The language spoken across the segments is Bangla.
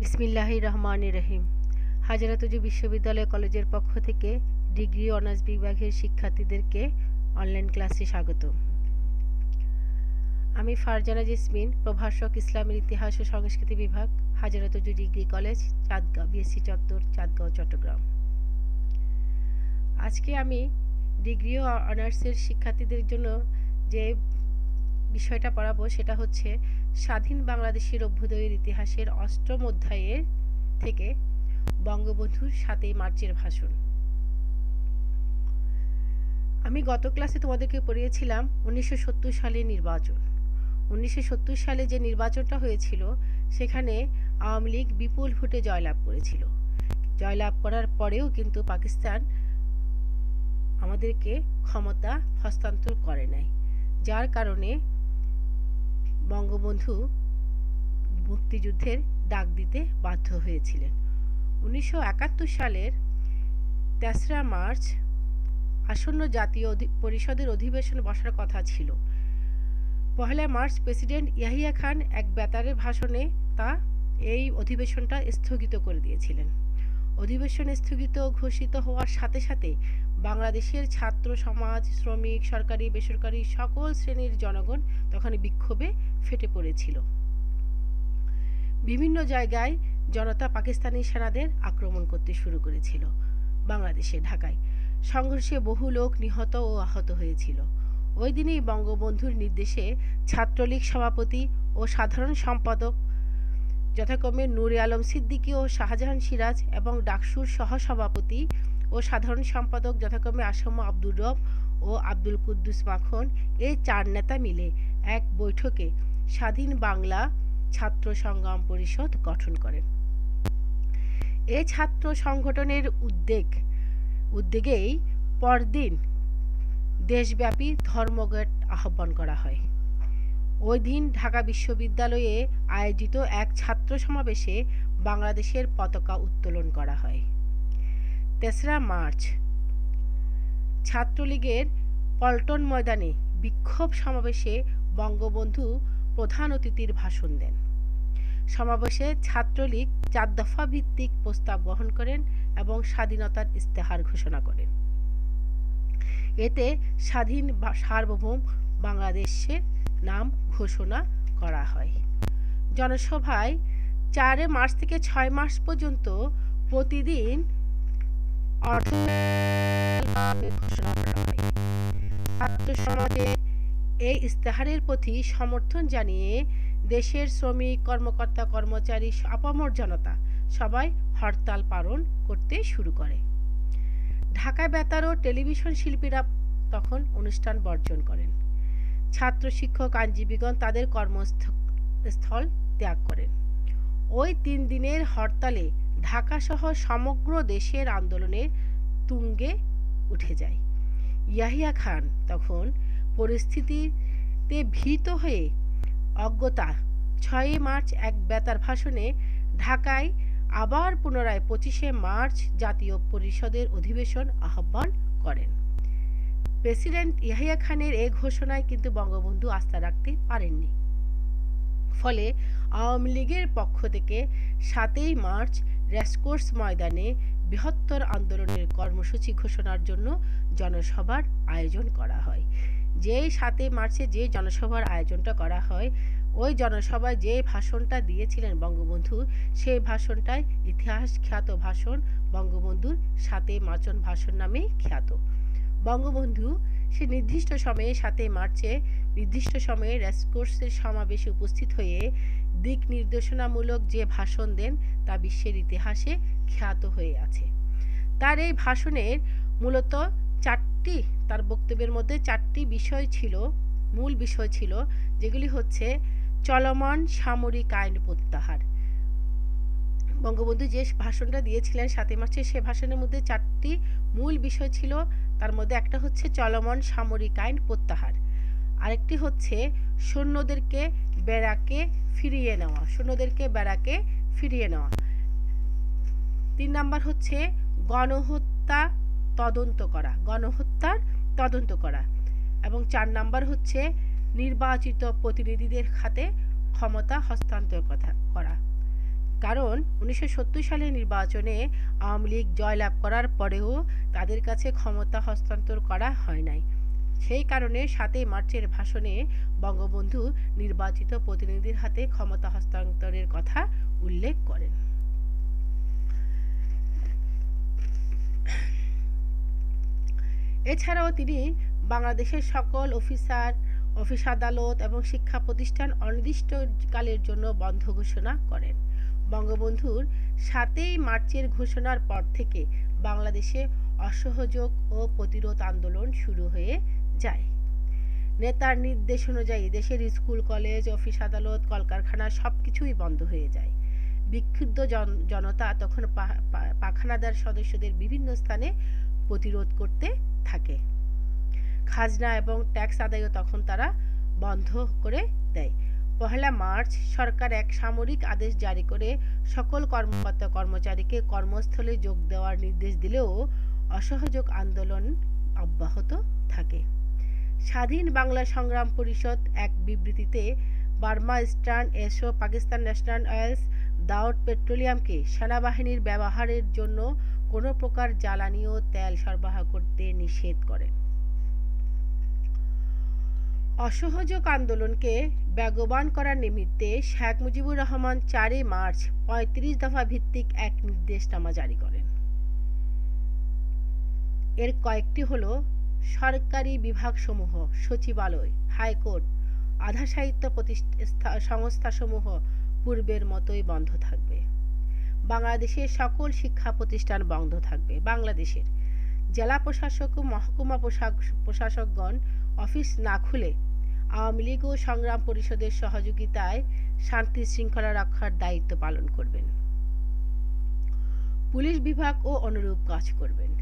বিসমিল্লাহির রহমানির রহিম। হাজারাতুজু বিশ্ববিদ্যালয় কলেজের পক্ষ থেকে ডিগ্রি অনার্স বিভাগের শিক্ষার্থীদেরকে অনলাইন ক্লাসে স্বাগত। আমি ফারজানা জেসমিন, প্রভাষক, ইসলামের ইতিহাস ও সংস্কৃতি বিভাগ, হাজারাতুজু ডিগ্রি কলেজ, চাঁদগাঁও, বিএসসি চত্বর, চাঁদগাঁও, চট্টগ্রাম। আজকে আমি ডিগ্রি ও অনার্সের শিক্ষার্থীদের জন্য যে বিষয়টা পড়াবো সেটা হচ্ছে স্বাধীন বাংলাদেশের অভ্যুদয়ের ইতিহাসের অষ্টম অধ্যায়ের থেকে বঙ্গবন্ধুর ৭ই মার্চের ভাষণ। আমি গত ক্লাসে তোমাদেরকে পড়িয়েছিলাম ১৯৭০ সালের নির্বাচন। ১৯৭০ সালে যে নির্বাচনটা হয়েছিল সেখানে আওয়ামী লীগ বিপুল ভোটে জয়লাভ করেছিল। জয়লাভ করার পরেও কিন্তু পাকিস্তান আমাদেরকে ক্ষমতা হস্তান্তর করে নাই, যার কারণে বঙ্গবন্ধু মুক্তিযুদ্ধের ডাক দিতে বাধ্য হয়েছিলেন। ১৯৭১ সালের ৩রা মার্চ আসন্ন জাতীয় পরিষদের অধিবেশন বসার কথা ছিল। ১লা মার্চ প্রেসিডেন্ট ইয়াহিয়া খান এক বেতারের ভাষণে এই অধিবেশনটা স্থগিত করে দিয়েছিলেন। অধিবেশন স্থগিত ঘোষিত হওয়ার সাথে সাথে বাংলাদেশের ছাত্র সমাজ, শ্রমিক, সরকারি বেসরকারি সকল শ্রেণীর জনগণ তখন বিক্ষোভে ফেটে পড়েছিল। বিভিন্ন জায়গায় জনতা পাকিস্তানি সেনাদের আক্রমণ করতে শুরু করেছিল। বাংলাদেশে ঢাকায় সংঘর্ষে বহু লোক নিহত ও আহত হয়েছিল। ওই দিনেই বঙ্গবন্ধুর নির্দেশে ছাত্রলীগ সভাপতি ও সাধারণ সম্পাদক যথাক্রমে নূরে আলম সিদ্দিকী ও শাহজাহান সিরাজ এবং ডাকসুর সহসভাপতি ও সাধারণ সম্পাদক যথাক্রমে আসম আব্দুর রব ও আব্দুল কুদ্দুস মাখন এই ৪ নেতা মিলে এক বৈঠকে স্বাধীন বাংলা ছাত্র সংগ্রাম পরিষদ গঠন করেন। এই ছাত্র সংগঠনের উদ্যোগেই পরদিন দেশব্যাপী ধর্মঘট আহ্বান করা হয়। ওই দিন ঢাকা বিশ্ববিদ্যালয়ে আয়োজিত এক ছাত্র সমাবেশে বাংলাদেশের পতাকা উত্তোলন করা হয়। ৩রা মার্চ ছাত্রলীগের পল্টন ময়দানে বিক্ষোভ সমাবেশে বঙ্গবন্ধু প্রধান অতিথির ভাষণ দেন। সমাবেশে ছাত্রলীগ ৪ দফা ভিত্তিক প্রস্তাব গ্রহণ করেন এবং স্বাধীনতার ইস্তেহার ঘোষণা করেন। এতে স্বাধীন সার্বভৌম বাংলাদেশের নাম ঘোষণা করা হয়। জনসভায় ৪ মার্চ থেকে ৬ মার্চ পর্যন্ত প্রতিদিন ঘোষণা করা হয়। ছাত্র সমাজের এই ইস্তেহারের প্রতি সমর্থন জানিয়ে দেশের শ্রমিক, কর্মকর্তা, কর্মচারী, আপামর জনতা সবাই হরতাল পালন করতে শুরু করে। ঢাকা বেতার ও টেলিভিশন শিল্পীরা তখন অনুষ্ঠান বর্জন করেন। ছাত্র, শিক্ষক, আইনজীবীগণ তাদের কর্মস্থল ত্যাগ করেন। ওই ৩ দিনের হরতালে ঢাকাসহ সমগ্র দেশের আন্দোলনের তুঙ্গে উঠে যায়। ইয়াহিয়া খান তখন পরিস্থিতিতে ভীত হয়ে অজ্ঞতা ৬ মার্চ এক বেতার ভাষণে ঢাকায় আবার পুনরায় ২৫শে মার্চ জাতীয় পরিষদের অধিবেশন আহ্বান করেন। প্রেসিডেন্ট ইয়াহিয়া খানের এই ঘোষণায় কিন্তু বঙ্গবন্ধু আস্থা রাখতে পারেননি। ফলে আওয়ামী লীগের পক্ষ থেকে ৭ই মার্চ রেসকোর্স ময়দানে বৃহত্তর আন্দোলনের কর্মসূচি ঘোষণার জন্য জনসভার আয়োজন করা হয়। যেই ৭ই মার্চে যে জনসভার আয়োজনটা করা হয়, ওই জনসভায় যে ভাষণটা দিয়েছিলেন বঙ্গবন্ধু, সেই ভাষণটাই ইতিহাস খ্যাত ভাষণ বঙ্গবন্ধুর ৭ই মার্চ ভাষণ নামেই খ্যাত। বঙ্গবন্ধু সে নির্দিষ্ট সময়ে ৭ই মার্চে নির্দিষ্ট সময়ে রেসকোর্সের সমাবেশে উপস্থিত হয়ে দিক নির্দেশনামূলক যে ভাষণ দেন তা বিশ্বের ইতিহাসে খ্যাত হয়ে আছে। তার এই ভাষণের মূলত তার বক্তব্যের মধ্যে ৪টি বিষয় ছিল, মূল বিষয় ছিল, যেগুলি হচ্ছে চলমান সামরিক আইন প্রত্যাহার। বঙ্গবন্ধু যে ভাষণটা দিয়েছিলেন ৭ই মার্চে, সে ভাষণের মধ্যে ৪টি মূল বিষয় ছিল। তার মধ্যে একটা হচ্ছে চলমান সামরিক আইন প্রত্যাহার, আরেকটি হচ্ছে সৈন্যদেরকে ব্যারাকে ফিরিয়ে নেওয়া, ৩ নাম্বার হচ্ছে গণহত্যার তদন্ত করা এবং ৪ নাম্বার হচ্ছে নির্বাচিত প্রতিনিধিদের হাতে ক্ষমতা হস্তান্তর করা। কারণ 1970 সালের নির্বাচনে আওয়ামী লীগ জয়লাভ করার পরেও তাদের কাছে ক্ষমতা হস্তান্তর করা হয় নাই। সেই কারণে 7ই মার্চের ভাষণে বঙ্গবন্ধু নির্বাচিত প্রতিনিধির হাতে ক্ষমতা হস্তান্তরের কথা উল্লেখ করেন। এছাড়াও তিনি বাংলাদেশের সকল অফিস আদালত এবং শিক্ষা প্রতিষ্ঠান অনির্দিষ্টকালের জন্য বন্ধ ঘোষণা করেন। বঙ্গবন্ধুর 7ই মার্চের ঘোষণার পর থেকে বাংলাদেশে অসহযোগ ও প্রতিরোধ আন্দোলন শুরু হয়ে যায়। নেতার নির্দেশ অনুযায়ী দেশের স্কুল, কলেজ, অফিস আদালত, কলকারখানা সবকিছুই বন্ধ হয়ে যায়। বিক্ষুব্ধ জনতা তখন পাখানাদার সদস্যদের বিভিন্ন স্থানে প্রতিরোধ করতে থাকে। খাজনা এবং ট্যাক্স আদায়ও তখন তারা বন্ধ করে দেয়। 1 মার্চ সরকার এক সামরিক আদেশ জারি করে সকল কর্মকর্তা কর্মচারীকে কর্মস্থলে যোগ দেওয়ার নির্দেশ দিলেও অসহযোগ আন্দোলন অব্যাহত থাকে। স্বাধীন বাংলা সংগ্রাম পরিষদ এক বিবৃতিতে বার্মা ইস্টার্ন এসো পাকিস্তান ন্যাশনাল অয়েলস দাউদ পেট্রোলিয়ামকে সেনাবাহিনীর ব্যবহারের জন্য কোনো প্রকার জ্বালানি ও তেল সরবরাহ করতে নিষেধ করে। অসহযোগ আন্দোলনকে বেগবান করার নিমিত্তে শেখ মুজিবুর রহমান 4 মার্চ 35 দফা ভিত্তিক এক নির্দেশনামা জারি করেন। এর কয়েকটি হলো: সরকারি বিভাগসমূহ, সচিবালয়, হাইকোর্ট, আধা সাহিত্য সংস্থাসমূহ পূর্বের মতোই বন্ধ থাকবে। বাংলাদেশের সকল শিক্ষা প্রতিষ্ঠান বন্ধ থাকবে। বাংলাদেশের জেলা প্রশাসক ও মহকুমা প্রশাসকগণ অফিস না খুলে আওয়ামী লীগ ও সংগ্রাম পরিষদের সহযোগিতায় শান্তি শৃঙ্খলা রক্ষার দায়িত্ব পালন করবেন। পুলিশ বিভাগ ও অনুরূপ কাজ করবেন।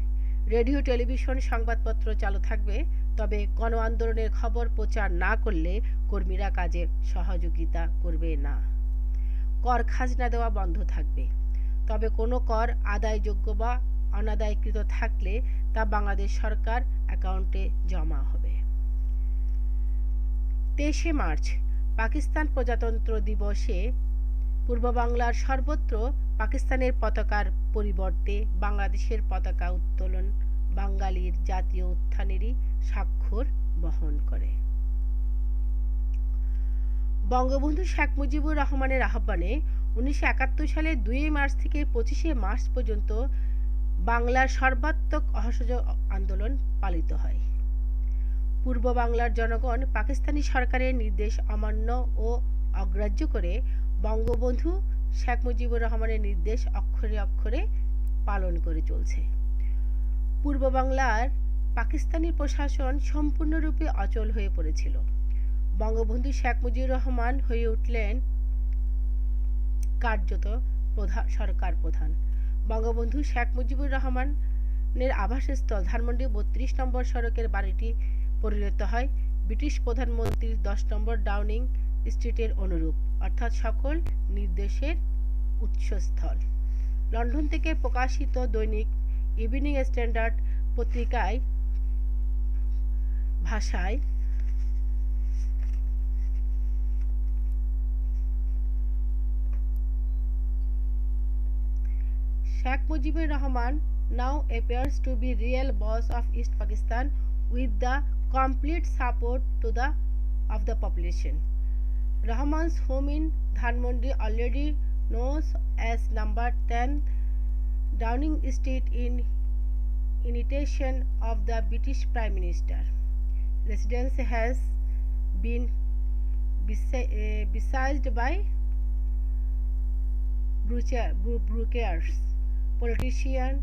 রেডিও, টেলিভিশন, সংবাদপত্র চালু থাকবে, তবে গণ আন্দোলনের খবর প্রচার না করলে কর্মীরা কাজে সহযোগিতা করবে না। কর খাজনা দেওয়া বন্ধ থাকবে, তবে কোনো কর আদায়যোগ্য বা অনাদায়কৃত থাকলে তা বাংলাদেশ সরকার অ্যাকাউন্টে জমা হবে। 23 মার্চ পাকিস্তান প্রজাতন্ত্র দিবসে পূর্ব বাংলার সর্বত্র পাকিস্তানের পতাকার পরিবর্তে বাংলাদেশের পতাকা উত্তোলন বাঙালির জাতীয় উত্থানেরই স্বাক্ষর বহন করে। বঙ্গবন্ধু শেখ মুজিবুর রহমানের আহ্বানে 1971 সালের 2 মার্চ থেকে 25 মার্চ পর্যন্ত বাংলার সর্বাত্মক অসহযোগ আন্দোলন পালিত হয়। পূর্ব বাংলার জনগণ পাকিস্তানি সরকারের নির্দেশ অমান্য ও অগ্রাহ্য করে বঙ্গবন্ধু শেখ মুজিবুর রহমানের নির্দেশ অক্ষরে অক্ষরে পালন করে চলছে। পূর্ব বাংলার পাকিস্তানি প্রশাসন সম্পূর্ণরূপে অচল হয়ে পড়েছিল। বঙ্গবন্ধু শেখ মুজিবুর রহমান হয়ে উঠলেন কার্যত সরকার প্রধান। বঙ্গবন্ধু শেখ মুজিবুর রহমানের আবাসস্থল ধানমন্ডি 32 নম্বর সড়কের বাড়িটি পরিণত হয় ব্রিটিশ প্রধানমন্ত্রীর 10 নম্বর ডাউনিং স্ট্রিটের অনুরূপ, অর্থাৎ সকল নির্দেশের উৎসস্থল। লন্ডন থেকে প্রকাশিত দৈনিক ইভিনিং স্ট্যান্ডার্ড পত্রিকায় ভাষায় Sheikh Mujibur Rahman now appears to be real boss of East Pakistan with the complete support of the population. Rahman's home in Dhanmondi, already known as number 10 Downing Street, in imitation of the British Prime Minister. Residence has been besieged by brokers, politicians,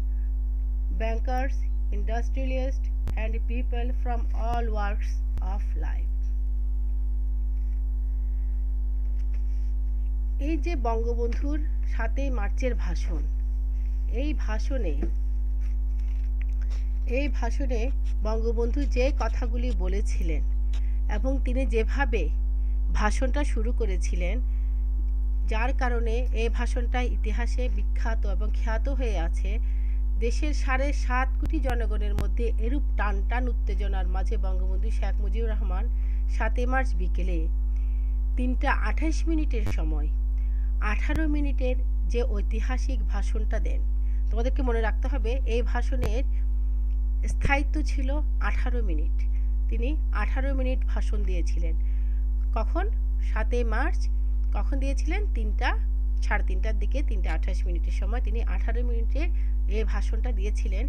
bankers, industrialists, and people from all walks of life. এই যে বঙ্গবন্ধুর 7 মার্চের ভাষণ, এই ভাষণে বঙ্গবন্ধু যে কথাগুলি বলেছিলেন এবং তিনি যেভাবে ভাষণটা শুরু করেছিলেন, যার কারণে এই ভাষণটা ইতিহাসে বিখ্যাত এবং খ্যাত হয়ে আছে। দেশের 7.5 কোটি জনগণের মধ্যে এরূপ টান উত্তেজনার মাঝে বঙ্গবন্ধু শেখ মুজিবুর রহমান 7 মার্চ বিকেলে 3টা 28 মিনিটের সময় 18 মিনিটের যে ঐতিহাসিক ভাষণটা দেন, তোমাদেরকে মনে রাখতে হবে এই ভাষণের স্থায়িত্ব ছিল 18 মিনিট। তিনি 18 মিনিট ভাষণ দিয়েছিলেন। কখন? 7 মার্চ। কখন দিয়েছিলেন? 3:30টার দিকে, 3:28 সময় তিনি 18 মিনিটে এই ভাষণটা দিয়েছিলেন।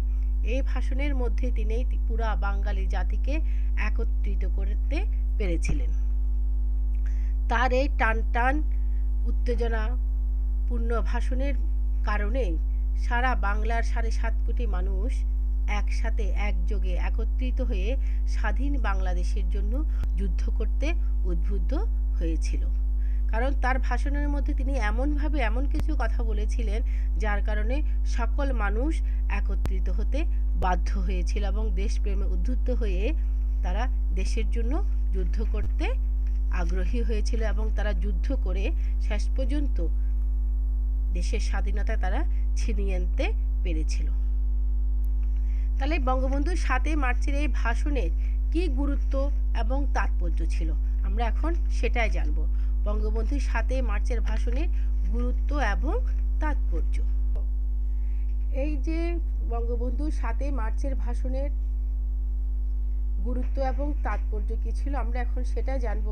এই ভাষণের মধ্যে তিনি পুরা বাঙালি জাতিকে একত্রিত করতে পেরেছিলেন। তার এই টান উত্তেজনাপূর্ণ ভাষণের কারণেই সারা বাংলার 7.5 কোটি মানুষ একসাথে একযোগে একত্রিত হয়ে স্বাধীন বাংলাদেশের জন্য যুদ্ধ করতে উদ্বুদ্ধ হয়েছিল। কারণ তার ভাষণের মধ্যে তিনি এমনভাবে এমন কিছু কথা বলেছিলেন যার কারণে সকল মানুষ একত্রিত হতে বাধ্য হয়েছিল এবং দেশপ্রেমে উদ্বুদ্ধ হয়ে তারা দেশের জন্য যুদ্ধ করতে আগ্রহী হয়েছিল এবং তারা যুদ্ধ করে শেষ পর্যন্ত দেশের স্বাধীনতা তারা ছিনিয়ে আনতে পেরেছিল। তাহলে বঙ্গবন্ধু 7 মার্চের এই ভাষণের কি গুরুত্ব এবং তাৎপর্য ছিল, আমরা এখন সেটাই জানব। বঙ্গবন্ধু 7 মার্চের ভাষণের গুরুত্ব এবং তাৎপর্য। এই যে বঙ্গবন্ধু 7 মার্চের ভাষণের গুরুত্ব এবং তাৎপর্য কি ছিল, আমরা এখন সেটা জানব।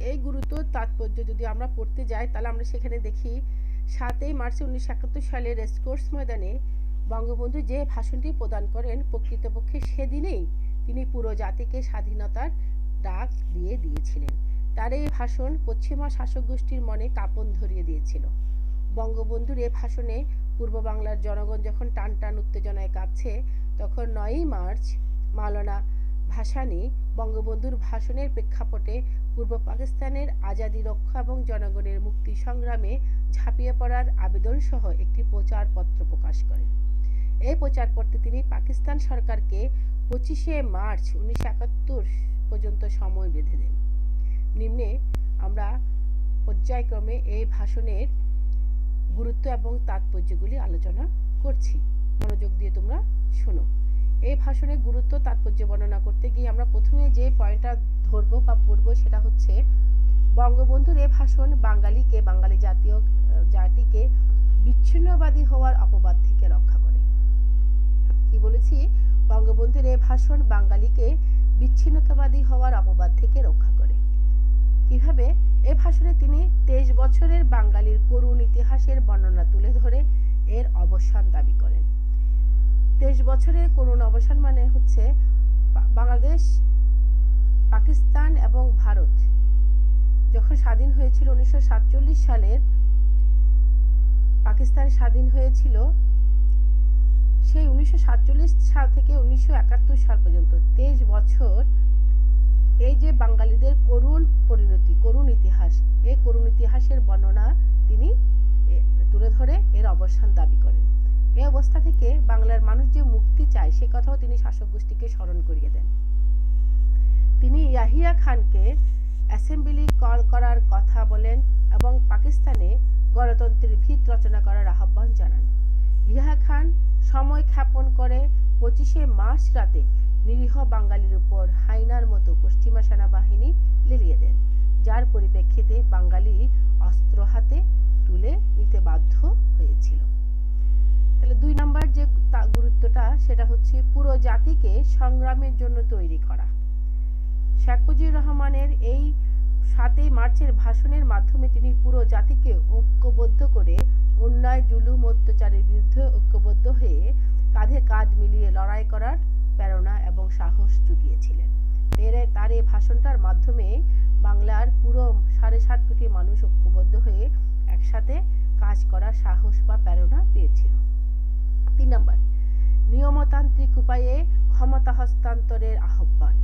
এই গুরুত্ব তাৎপর্য যদি আমরা পড়তে যাই তাহলে আমরা সেখানে দেখি 7 মার্চ 1971 সালে রেসকোর্স ময়দানে বঙ্গবন্ধু যে ভাষণটি প্রদান করেন, প্রকৃতপক্ষে সেদিনেই তিনি পুরো জাতিকে স্বাধীনতার ডাক দিয়ে দিয়েছিলেন। তার এই ভাষণ পশ্চিমা শাসক গোষ্ঠীর মনে কাঁপন ধরিয়ে দিয়েছিল। বঙ্গবন্ধুর এই ভাষণে পূর্ব বাংলার জনগণ যখন টান উত্তেজনায় কাঁপছে, তখন 9 মার্চ মাওলানা ভাসানী বঙ্গবন্ধুর ভাষণের প্রেক্ষাপটে পূর্ব পাকিস্তানের আজাদি রক্ষা এবং জনগণের মুক্তি সংগ্রামে ঝাঁপিয়ে পড়ার আবেদন সহ একটি প্রচারপত্র প্রকাশ করেন। এই প্রচারপত্রে তিনি পাকিস্তান সরকারকে 25 মার্চ 1971 পর্যন্ত সময় বেঁধে দেন। নিম্নে আমরা পর্যায়ক্রমে এই ভাষণের গুরুত্ব এবং তাৎপর্যগুলি আলোচনা করছি, মনোযোগ দিয়ে তোমরা শোনো। এই ভাষণের গুরুত্ব তাৎপর্য বর্ণনা করতে গিয়ে আমরা প্রথমে যে পয়েন্টটা ধরবো বা পড়বো সেটা হচ্ছে বঙ্গবন্ধুর এই ভাষণ বাঙালি জাতিকে বিচ্ছিন্নবাদী হওয়ার অপবাদ থেকে রক্ষা করে। কি বলেছি? বঙ্গবন্ধুর এই ভাষণ বাঙালিকে বিচ্ছিন্নতাবাদী হওয়ার অপবাদ থেকে রক্ষা করে। কিভাবে? এই ভাষণে তিনি 23 বছরের বাঙালির করুণ ইতিহাসের বর্ণনা তুলে ধরে এর অবসান দাবি করেন। 23 বছরের করুণ অবসান মানে হচ্ছে বাংলাদেশ, পাকিস্তান এবং ভারত যখন স্বাধীন হয়েছিল 1947 সালের, পাকিস্তান স্বাধীন হয়েছিল সেই 1947 সাল থেকে 1971 সাল পর্যন্ত 23 বছর এই যে বাঙালিদের করুণ পরিণতি, করুণ ইতিহাস, এই করুণ ইতিহাসের বর্ণনা তিনি তুলে ধরে এর অবসান দাবি করেন। এই অবস্থা থেকে বাংলার মানুষ যে মুক্তি চায় সে কথাও তিনি শাসক গোষ্ঠীকে স্মরণ করিয়ে দেন। তিনি ইয়াহিয়া খানকে অ্যাসেম্বলি কল করার কথা বলেন এবং পাকিস্তানে গণতন্ত্রের ভিত রচনা করার আহ্বান জানান। ইয়াহিয়া খান সময় ক্ষেপণ করে 25 মার্চ রাতে নিরীহ বাঙালির উপর হাইনার মতো পশ্চিমা সেনাবাহিনী লেলিয়ে দেন, যার পরিপ্রেক্ষিতে বাঙালি অস্ত্র হাতে তুলে নিতে বাধ্য হয়েছিল। তাহলে 2 নাম্বার যে গুরুত্বটা সেটা হচ্ছে পুরো জাতিকে সংগ্রামের জন্য তৈরি করা। শেখ মুজিবুর রহমানের এই 7 মার্চের ভাষণের মাধ্যমে তিনি পুরো জাতিকে ঐক্যবদ্ধ করে অন্যায়, জুলুম, অত্যাচারের বিরুদ্ধে ঐক্যবদ্ধ হয়ে কাঁধে কাঁধ মিলিয়ে লড়াই করার প্রেরণা এবং সাহস জুগিয়েছিলেন। তার এই ভাষণটার মাধ্যমে বাংলার পুরো 7.5 কোটি মানুষ ঐক্যবদ্ধ হয়ে একসাথে কাজ করার সাহস বা প্রেরণা পেয়েছিল। 3 নাম্বার, নিয়মতান্ত্রিক উপায়ে ক্ষমতা হস্তান্তরের আহ্বান।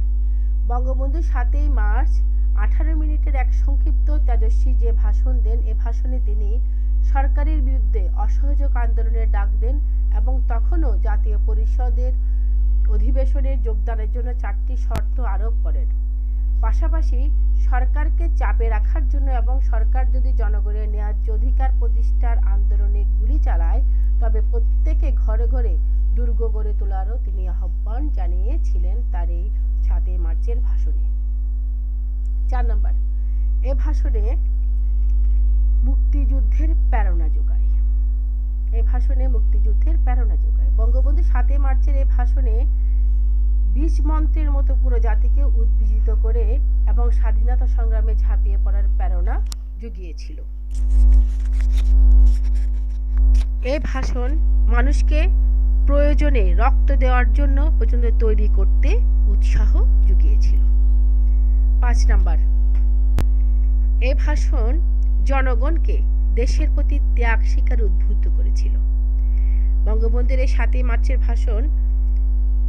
বঙ্গবন্ধু 7 মার্চ 18 মিনিটের এক সংক্ষিপ্ত তেজস্বী যে ভাষণ দেন, এ ভাষণে তিনি সরকারের বিরুদ্ধে অসহযোগ আন্দোলনের ডাক দেন এবং তখনও জাতীয় পরিষদের অধিবেশনে যোগদানের জন্য 4টি শর্ত আরোপ করেন। পাশাপাশি সরকারকে চাপে রাখার জন্য এবং সরকার যদি জনগণের ন্যায্য অধিকার প্রতিষ্ঠার আন্দোলনে গুলি চালায় তবে প্রত্যেকে ঘরে ঘরে দুর্গ গড়ে তোলারও তিনি আহ্বান জানিয়েছিলেন তার এই 7 মার্চের ভাষণে। 4 নাম্বার, এ ভাষণে মুক্তিযুদ্ধের প্রেরণা যোগায়। এই ভাষণে মুক্তিযুদ্ধের প্রেরণা যোগায়। বঙ্গবন্ধু 7 মার্চের এই ভাষণে বীজ মন্ত্রের মতো পুরো জাতিকে উদ্বিজিত করে এবং স্বাধীনতা সংগ্রামে ঝাঁপিয়ে পড়ার প্রেরণা জুগিয়েছিল। এই ভাষণ মানুষকে প্রয়োজনে রক্ত দেওয়ার জন্য পর্যন্ত তৈরি করতে উৎসাহ জুগিয়েছিল। 5 নাম্বার, এই ভাষণ জনগণকে দেশের প্রতি ত্যাগ স্বীকার উদ্বুদ্ধ করেছিল। বঙ্গবন্ধুর এই 7 মার্চের ভাষণ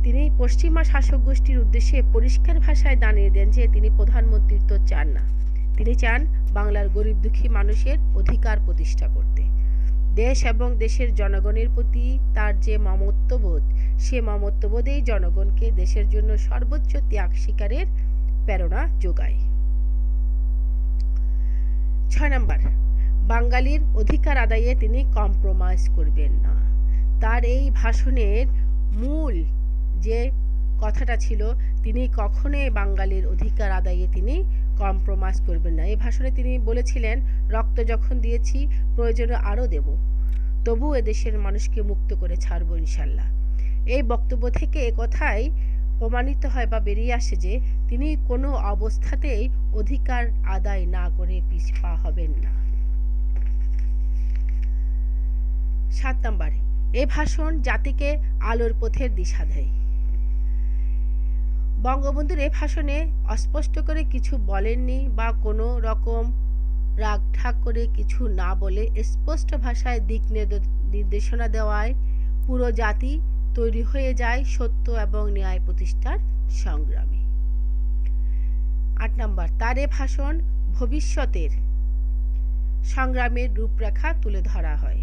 তিনি পশ্চিমা শাসক গোষ্ঠীর উদ্দেশ্যে পরিষ্কার ভাষায় জানিয়ে দেন যে তিনি প্রধানমন্ত্রিত্ব চান না, তিনি চান বাংলার গরিব দুঃখী মানুষের অধিকার প্রতিষ্ঠা করতে। দেশ এবং দেশের জনগণের প্রতি তার যে মমত্ববোধ, সে মমত্ববোধেই জনগণকে দেশের জন্য সর্বোচ্চ ত্যাগ স্বীকারের প্রেরণা যোগায়। 6 নাম্বার, বাঙালির অধিকার আদায়ে তিনি কম্প্রোমাইজ করবেন না। তার এই ভাষণের মূল যে কথাটা ছিল, তিনি কখনোই বাঙালির অধিকার আদায়ে তিনি কম্প্রোমাইজ করবেন না। এই ভাষণে তিনি বলেছিলেন, রক্ত যখন দিয়েছি প্রয়োজনে আরও দেব, তবু এদেশের মানুষকে মুক্ত করে ছাড়ব ইনশাল্লাহ। এই বক্তব্য থেকে একথাই প্রমাণিত হয় বা বেরিয়ে আসে যে তিনি কোনো অবস্থাতেই অধিকার আদায় না করে পিছপা হবেন না। 7 নাম্বার, এই ভাষণ জাতিকে আলোর পথের দিশা দেয়। বঙ্গবন্ধুর এই ভাষণে অস্পষ্ট করে কিছু বলেননি বা কোনো রকম রাগঢাক করে কিছু না বলে স্পষ্ট ভাষায় দিক নির্দেশনা দেওয়ায় পুরো জাতি তৈরি হয়ে যায় সত্য এবং ন্যায় প্রতিষ্ঠার সংগ্রামে। 8 নাম্বার, তার এই ভাষণ ভবিষ্যতের সংগ্রামের রূপরেখা তুলে ধরা হয়।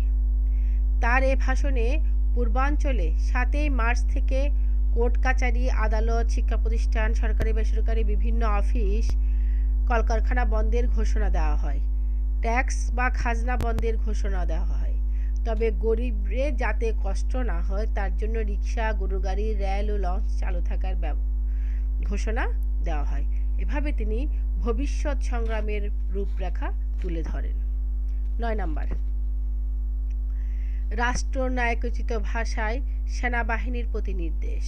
তার এই ভাষণে পূর্বাঞ্চলে 7 মার্চ থেকে কোর্ট কাচারি, আদালত, শিক্ষা প্রতিষ্ঠান, সরকারি বেসরকারি বিভিন্ন অফিস কলকারখানা বন্ধের ঘোষণা দেওয়া হয়, ট্যাক্স বা খাজনা বন্ধের ঘোষণা দেওয়া হয়। তবে গরিবদের যাতে কষ্ট না হয় তার জন্য রিক্সা, গরুগাড়ি, রেল ও লঞ্চ চালু থাকার ঘোষণা দেওয়া হয়। এভাবে তিনি ভবিষ্যৎ সংগ্রামের রূপরেখা তুলে ধরেন। 9 নাম্বার, রাষ্ট্রনায়কোচিত ভাষায় সেনাবাহিনীর প্রতি নির্দেশ।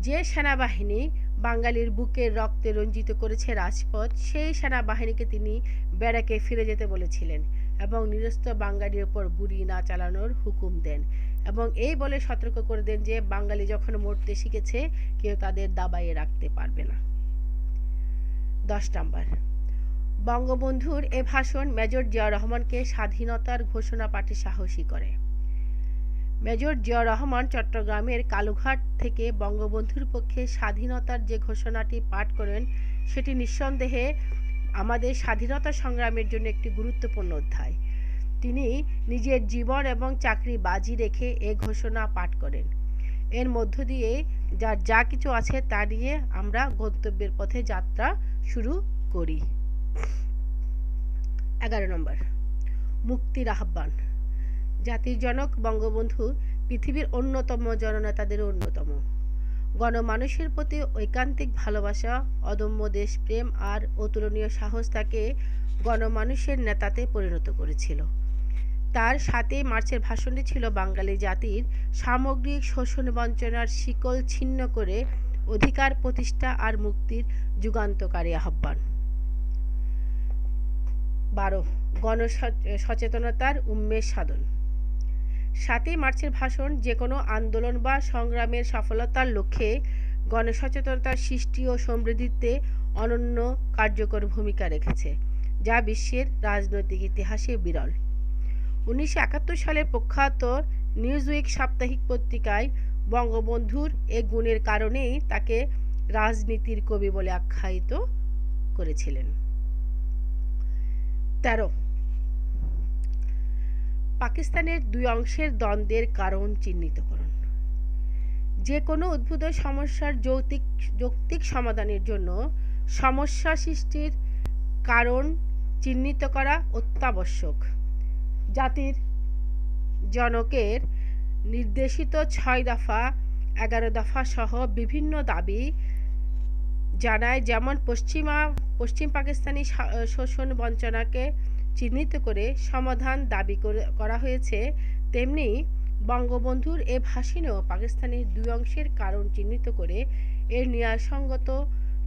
যে সেনাবাহিনী বাঙালির বুকের রক্তে রঞ্জিত করেছে রাজপথ, সেই সেনাবাহিনীকে তিনি ব্যারাকে ফিরে যেতে বলেছিলেন এবং নিরস্ত্র বাঙালির উপর গুলি না চালানোর হুকুম দেন এবং এই বলে সতর্ক করে দেন যে বাঙালি যখন মরতে শিখেছে কেউ তাদের দাবাইয়ে রাখতে পারবে না। 10 নাম্বার, বঙ্গবন্ধুর এ ভাষণ মেজর জিয়াউর রহমানকে স্বাধীনতার ঘোষণা পাঠে সাহসী করে। মেজর জিয়াউর রহমান চট্টগ্রামের কালুঘাট থেকে বঙ্গবন্ধুর পক্ষে স্বাধীনতার যে ঘোষণাটি পাঠ করেন সেটি নিঃসন্দেহে আমাদের স্বাধীনতা সংগ্রামের জন্য একটি গুরুত্বপূর্ণ অধ্যায়। তিনি নিজের জীবন এবং চাকরি বাজি রেখে এ ঘোষণা পাঠ করেন। এর মধ্য দিয়ে যার যা কিছু আছে তা নিয়ে আমরা গন্তব্যের পথে যাত্রা শুরু করি। 11 নম্বর, মুক্তির আহ্বান। জাতির জনক বঙ্গবন্ধু পৃথিবীর অন্যতম জননেতাদের অন্যতম। গণমানুষের প্রতি ঐকান্তিক ভালোবাসা, অদম্য দেশপ্রেম আর অতুলনীয় সাহস তাকে গণমানুষের নেতাতে পরিণত করেছিল। তার 7 মার্চের ভাষণটি ছিল বাঙালি জাতির সামগ্রিক শোষণ বঞ্চনার শিকল ছিন্ন করে অধিকার প্রতিষ্ঠা আর মুক্তির যুগান্তকারী আহ্বান। 12 গণসচেতনতার উন্মেষ সাধন। 7 মার্চের ভাষণ যে কোনো আন্দোলন বা সংগ্রামের সফলতার লক্ষ্যে গণসচেতনতার সৃষ্টি ও সমৃদ্ধিতে অনন্য কার্যকর ভূমিকা রেখেছে, যা বিশ্বের রাজনৈতিক ইতিহাসে বিরল। 1971 সালের প্রখ্যাত নিউজউইক সাপ্তাহিক পত্রিকায় বঙ্গবন্ধুর এ গুণের কারণেই তাকে রাজনীতির কবি বলে আখ্যায়িত করেছিলেন। 13 পাকিস্তানের দুই অংশের দ্বন্দ্বের কারণ চিহ্নিতকরণ। যে কোনো উদ্ভূত সমস্যার যৌক্তিক সমাধানের জন্য সমস্যা সৃষ্টির কারণ চিহ্নিত করা অত্যাবশ্যক। জাতির জনকের নির্দেশিত 6 দফা 11 দফা সহ বিভিন্ন দাবি জানায়, যেমন পশ্চিম পাকিস্তানি শোষণ বঞ্চনাকে চিহ্নিত করে সমাধান দাবি করা হয়েছে, তেমনি বঙ্গবন্ধুর এ ভাষণেও পাকিস্তানের দুই অংশের কারণ চিহ্নিত করে এর ন্যায়সঙ্গত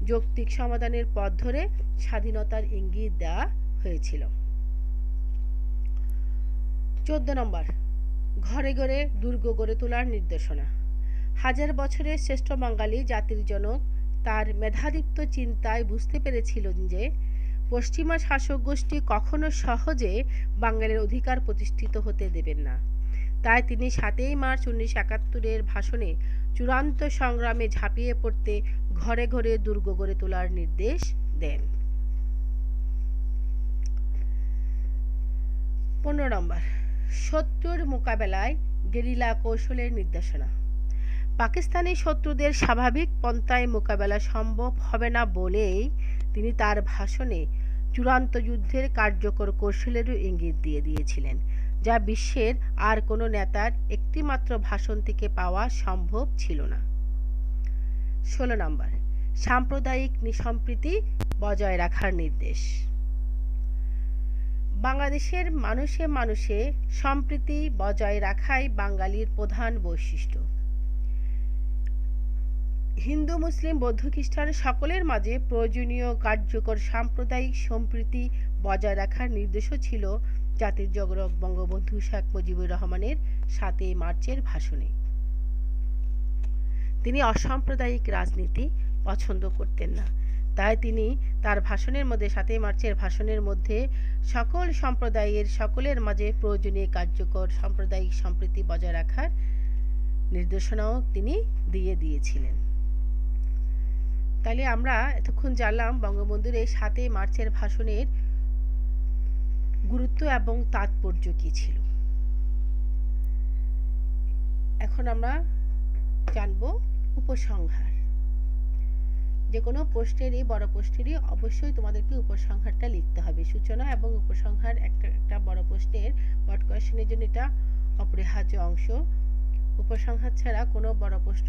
যৌক্তিক সমাধানের পথ ধরে স্বাধীনতার ইঙ্গিত দেওয়া হয়েছিল। 14 নম্বর, ঘরে ঘরে দুর্গ গড়ে তোলার নির্দেশনা। হাজার বছরের শ্রেষ্ঠ বাঙালি জাতির জনক তার মেধাদীপ্ত চিন্তায় বুঝতে পেরেছিলেন যে পশ্চিমা শাসক গোষ্ঠী কখনো সহজে বাঙালির অধিকার প্রতিষ্ঠিত হতে দেবেন না। তাই তিনি 7ই মার্চ 1971-এর ভাষণে চূড়ান্ত সংগ্রামে ঝাঁপিয়ে পড়তে ঘরে ঘরে দুর্গ গড়ে তোলার নির্দেশ দেন। 15 নম্বর, শত্রুর মোকাবেলায় গেরিলা কৌশলের নির্দেশনা। পাকিস্তানি শত্রুদের স্বাভাবিক পন্থায় মোকাবেলা সম্ভব হবে না বলেই তিনি তার ভাষণে চূড়ান্ত যুদ্ধের কার্যকর কৌশলেরও ইঙ্গিত দিয়ে দিয়েছিলেন, যা বিশ্বের আর কোনো নেতার একটিমাত্র ভাষণ থেকে পাওয়া সম্ভব ছিল না। 16 নম্বর, সাম্প্রদায়িক সম্প্রীতি বজায় রাখার নির্দেশ। বাংলাদেশের মানুষে মানুষে সম্প্রীতি বজায় রাখাই বাঙালির প্রধান বৈশিষ্ট্য। হিন্দু, মুসলিম, বৌদ্ধ, খ্রিস্টান সকলের মাঝে প্রয়োজনীয় কার্যকর সাম্প্রদায়িক সম্প্রীতি বজায় রাখার নির্দেশও ছিল জাতির জনক বঙ্গবন্ধু শেখ মুজিবুর রহমানের 7ই মার্চের ভাষণে। তিনি অসাম্প্রদায়িক রাজনীতি পছন্দ করতেন না, তাই তিনি তার ভাষণের মধ্যে 7ই মার্চের ভাষণের মধ্যে সকল সম্প্রদায়ের সকলের মাঝে প্রয়োজনীয় কার্যকর সাম্প্রদায়িক সম্প্রীতি বজায় রাখার নির্দেশনাও তিনি দিয়ে দিয়েছিলেন। তাহলে আমরা এতক্ষণ জানলাম বঙ্গবন্ধুর এই 7ই মার্চের ভাষণের গুরুত্ব এবং তাৎপর্য কি ছিল। এখন আমরা জানব উপসংহার। যে কোনো পোস্টেরই, বড় পোস্টেরই অবশ্যই তোমাদেরকে উপসংহারটা লিখতে হবে। সূচনা এবং উপসংহার একটা বড় পোস্টের বড় কোয়েশ্চেনের জন্য এটা অপরিহার্য অংশ। উপসংহার ছাড়া কোনো বড় প্রশ্ন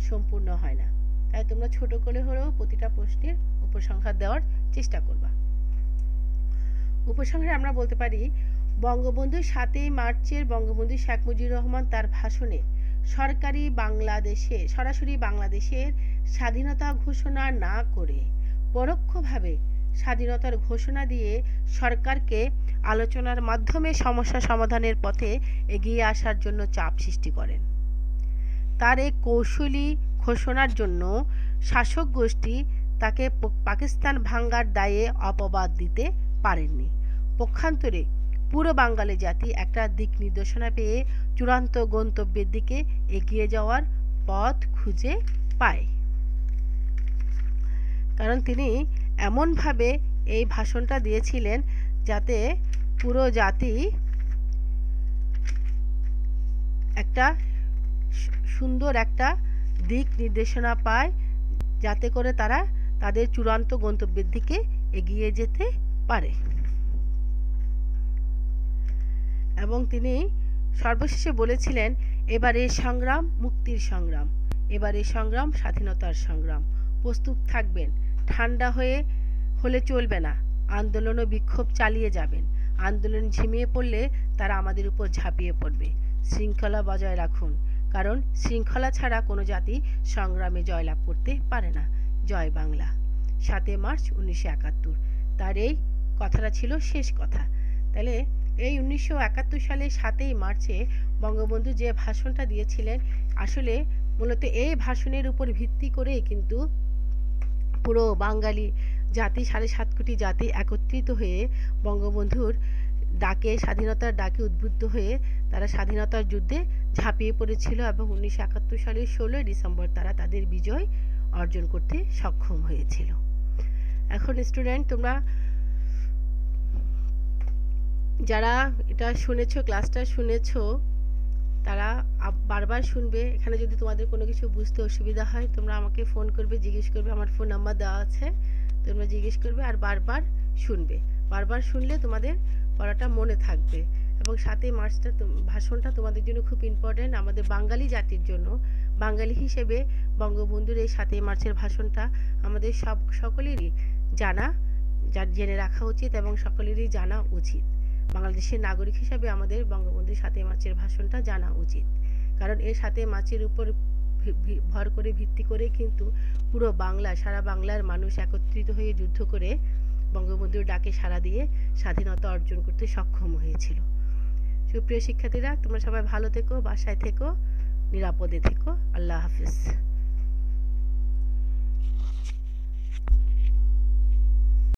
সম্পূর্ণ হয় না, তাই তোমরা ছোট করে হলেও প্রতিটা প্রশ্নের উপসংহার দেওয়ার চেষ্টা করবা। উপসংহারে আমরা বলতে পারি, বঙ্গবন্ধু 7ই মার্চের বঙ্গবন্ধু শেখ মুজিবুর রহমান তার ভাষণে সরাসরি বাংলাদেশের স্বাধীনতা ঘোষণা না করে পরোক্ষভাবে স্বাধীনতার ঘোষণা দিয়ে সরকারকে আলোচনার মাধ্যমে সমস্যা সমাধানের পথে এগিয়ে আসার জন্য চাপ সৃষ্টি করেন। তার এই কৌশলী ঘোষণার জন্য শাসক গোষ্ঠী তাকে পাকিস্তান ভাঙ্গার দায়ে অপবাদ দিতে পারেননি। পক্ষান্তরে পুরো বাঙালি জাতি একটা দিক নির্দেশনা পেয়ে চূড়ান্ত গন্তব্যের দিকে এগিয়ে যাওয়ার পথ খুঁজে পায়। কারণ তিনি এমনভাবে এই ভাষণটা দিয়েছিলেন যাতে পুরো জাতি একটা সুন্দর একটা দিক নির্দেশনা পায়, যাতে করে তারা তাদের চূড়ান্ত গন্তব্যের দিকে এগিয়ে যেতে পারে। এবং তিনি সর্বশেষে বলেছিলেন, এবারে সংগ্রাম মুক্তির সংগ্রাম, এবারে সংগ্রাম স্বাধীনতার সংগ্রাম। প্রস্তুত থাকবেন, ঠান্ডা হলে চলবে না, আন্দোলন ও বিক্ষোভ চালিয়ে যাবেন। আন্দোলন ঝিমিয়ে পড়লে তারা আমাদের উপর ঝাঁপিয়ে পড়বে। শৃঙ্খলা বজায় রাখুন, কারণ শৃঙ্খলা ছাড়া কোনো জাতি সংগ্রামে জয়লাভ করতে পারে না। জয় বাংলা। 7 মার্চ 1971। তার এই কথাটা ছিল শেষ কথা। তাহলে এই 1971 সালে 7ই মার্চে বঙ্গবন্ধু যে ভাষণটা দিয়েছিলেন, আসলে মূলত এই ভাষণের উপর ভিত্তি করেই কিন্তু পুরো বাঙালি জাতি, 7.5 কোটি জাতি একত্রিত হয়ে বঙ্গবন্ধুর ডাকে, স্বাধীনতার ডাকে উদ্বুদ্ধ হয়ে তারা স্বাধীনতার যুদ্ধে ঝাঁপিয়ে পড়েছিল এবং 1971 সালের 16 ডিসেম্বর তারা তাদের বিজয় অর্জন করতে সক্ষম হয়েছিল। এখন স্টুডেন্ট, তোমরা যারা এটা শুনেছো, ক্লাসটা শুনেছো, তারা বারবার শুনবে। এখানে যদি তোমাদের কোনো কিছু বুঝতে অসুবিধা হয় তোমরা আমাকে ফোন করবে, জিজ্ঞেস করবে, আমার ফোন নাম্বার দেওয়া আছে, তোমরা জিজ্ঞেস করবে আর বারবার শুনবে। বারবার শুনলে তোমাদের পড়াটা মনে থাকবে। এবং 7ই মার্চটা ভাষণটা তোমাদের জন্য খুব ইম্পর্টেন্ট, আমাদের বাঙালি জাতির জন্য। বাঙালি হিসেবে বঙ্গবন্ধুর এই 7ই মার্চের ভাষণটা আমাদের সকলেরই জানা যা জেনে রাখা উচিত এবং সকলেরই জানা উচিত। বাংলাদেশের নাগরিক হিসাবে আমাদের বঙ্গবন্ধু ৭ই মার্চের ভাষণটা জানা উচিত, কারণ এই ৭ই মার্চের উপর ভর করে ভিত্তি করে কিন্তু পুরো বাংলা, সারা বাংলার মানুষ একত্রিত হয়ে যুদ্ধ করে বঙ্গবন্ধুর ডাকে সাড়া দিয়ে স্বাধীনতা অর্জন করতে সক্ষম হয়েছিল। সুপ্রিয় শিক্ষার্থীরা, তোমরা সবাই ভালো থেকো, বাসায় থেকো, নিরাপদে থেকো। আল্লাহ হাফেজ।